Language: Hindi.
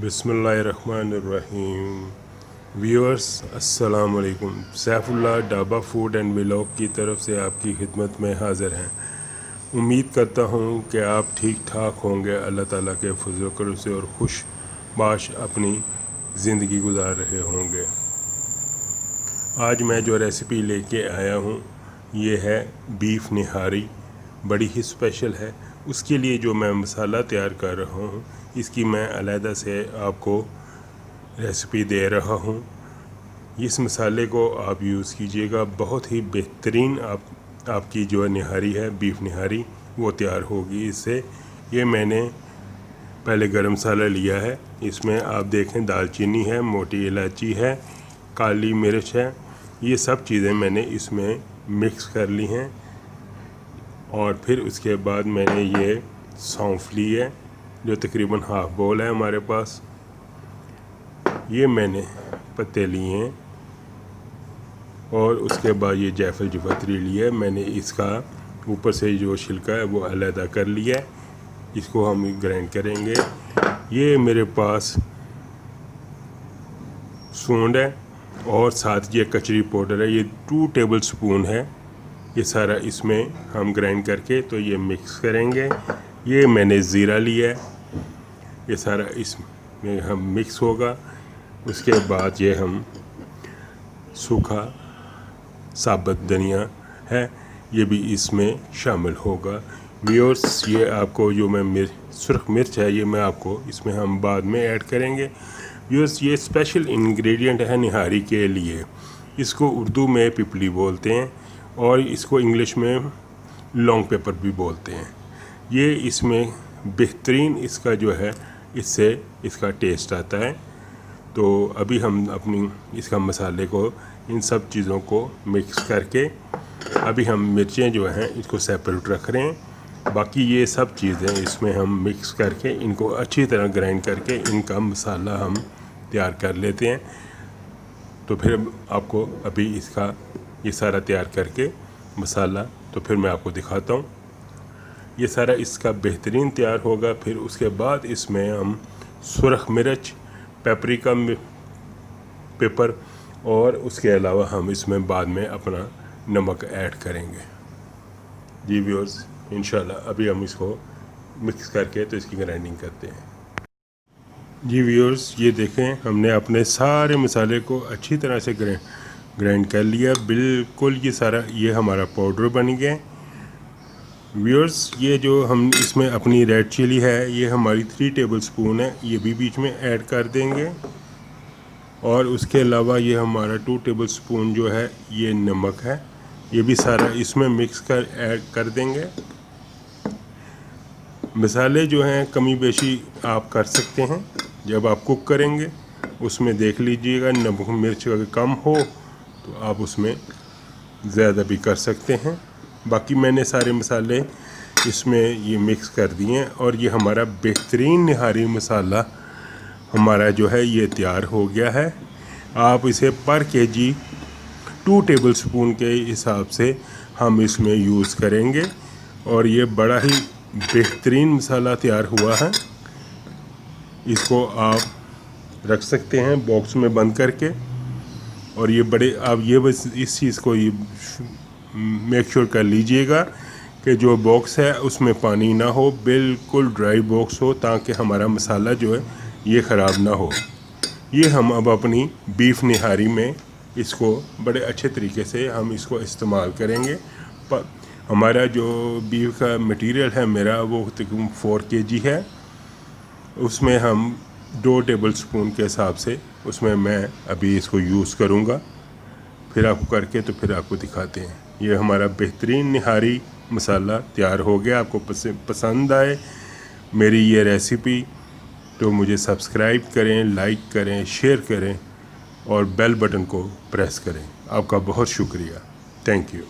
बिस्मिल्लाहिर्रहमानिर्रहीम। व्यूअर्स अस्सलाम वालेकुम। Saifullah dhaba food and vlog की तरफ से आपकी खिदमत में हाज़िर हैं। उम्मीद करता हूँ कि आप ठीक ठाक होंगे, अल्लाह ताला के फजल करम से और खुश बाश अपनी ज़िंदगी गुजार रहे होंगे। आज मैं जो रेसिपी लेके आया हूँ ये है बीफ निहारी, बड़ी ही स्पेशल है। उसके लिए जो मैं मसाला तैयार कर रहा हूँ इसकी मैं अलहदा से आपको रेसिपी दे रहा हूँ। इस मसाले को आप यूज़ कीजिएगा, बहुत ही बेहतरीन आपकी जो निहारी है बीफ निहारी वो तैयार होगी इससे। ये मैंने पहले गरम मसाला लिया है, इसमें आप देखें दालचीनी है, मोटी इलायची है, काली मिर्च है, ये सब चीज़ें मैंने इसमें मिक्स कर ली हैं। और फिर उसके बाद मैंने ये सौंफ ली है जो तकरीबन हाफ़ बोल है हमारे पास, ये मैंने पत्ते लिए हैं। और उसके बाद ये जायफल जुफत्री लिया है मैंने, इसका ऊपर से जो छिलका है वो अलहदा कर लिया है, इसको हम ग्राइंड करेंगे। ये मेरे पास सूंड है और साथ ये कचरी पाउडर है, ये 2 टेबल स्पून है। ये सारा इसमें हम ग्राइंड करके तो ये मिक्स करेंगे। ये मैंने ज़ीरा लिया है, ये सारा इसमें हम मिक्स होगा। उसके बाद ये हम सूखा साबुत धनिया है ये भी इसमें शामिल होगा। व्यूअर्स ये आपको जो मैं सुर्ख मिर्च है ये मैं आपको इसमें हम बाद में ऐड करेंगे। व्यूअर्स ये स्पेशल इंग्रेडिएंट है निहारी के लिए। इसको उर्दू में पिपली बोलते हैं और इसको इंग्लिश में लॉन्ग पेपर भी बोलते हैं। ये इसमें बेहतरीन इसका जो है इससे इसका टेस्ट आता है। तो अभी हम अपनी इसका मसाले को इन सब चीज़ों को मिक्स करके अभी हम मिर्चें जो हैं इसको सेपरेट रख रहे हैं। बाकी ये सब चीज़ें इसमें हम मिक्स करके इनको अच्छी तरह ग्राइंड करके इनका मसाला हम तैयार कर लेते हैं। तो फिर आपको अभी इसका ये सारा तैयार करके मसाला तो फिर मैं आपको दिखाता हूँ। ये सारा इसका बेहतरीन तैयार होगा। फिर उसके बाद इसमें हम सुरख मिर्च, पेपरिका पेपर और उसके अलावा हम इसमें बाद में अपना नमक ऐड करेंगे। जी व्यूअर्स, इंशाल्लाह अभी हम इसको मिक्स करके तो इसकी ग्राइंडिंग करते हैं। जी व्यूअर्स ये देखें हमने अपने सारे मसाले को अच्छी तरह से ग्राइंड कर लिया, बिल्कुल ये सारा ये हमारा पाउडर बन गया। व्यूअर्स ये जो हम इसमें अपनी रेड चिली है ये हमारी 3 टेबल स्पून है, ये भी बीच में ऐड कर देंगे। और उसके अलावा ये हमारा 2 टेबल स्पून जो है ये नमक है, ये भी सारा इसमें मिक्स कर ऐड कर देंगे। मसाले जो हैं कमी बेशी आप कर सकते हैं, जब आप कुक करेंगे उसमें देख लीजिएगा, नमक मिर्च अगर कम हो तो आप उसमें ज़्यादा भी कर सकते हैं। बाकी मैंने सारे मसाले इसमें ये मिक्स कर दिए हैं और ये हमारा बेहतरीन निहारी मसाला हमारा जो है ये तैयार हो गया है। आप इसे पर केजी 2 टेबल स्पून के हिसाब से हम इसमें यूज़ करेंगे और ये बड़ा ही बेहतरीन मसाला तैयार हुआ है। इसको आप रख सकते हैं बॉक्स में बंद करके। और ये बड़े आप ये बस इस चीज़ को ये मेक श्योर कर लीजिएगा कि जो बॉक्स है उसमें पानी ना हो, बिल्कुल ड्राई बॉक्स हो, ताकि हमारा मसाला जो है ये ख़राब ना हो। ये हम अब अपनी बीफ निहारी में इसको बड़े अच्छे तरीके से हम इसको इस्तेमाल करेंगे। पर हमारा जो बीफ का मटेरियल है मेरा वो तकरीबन 4 kg है, उसमें हम 2 टेबल स्पून के हिसाब से उसमें मैं अभी इसको यूज़ करूँगा। फिर आपको करके तो फिर आपको दिखाते हैं। ये हमारा बेहतरीन निहारी मसाला तैयार हो गया। आपको पसंद आए मेरी ये रेसिपी तो मुझे सब्सक्राइब करें, लाइक करें, शेयर करें और बेल बटन को प्रेस करें। आपका बहुत शुक्रिया। Thank you.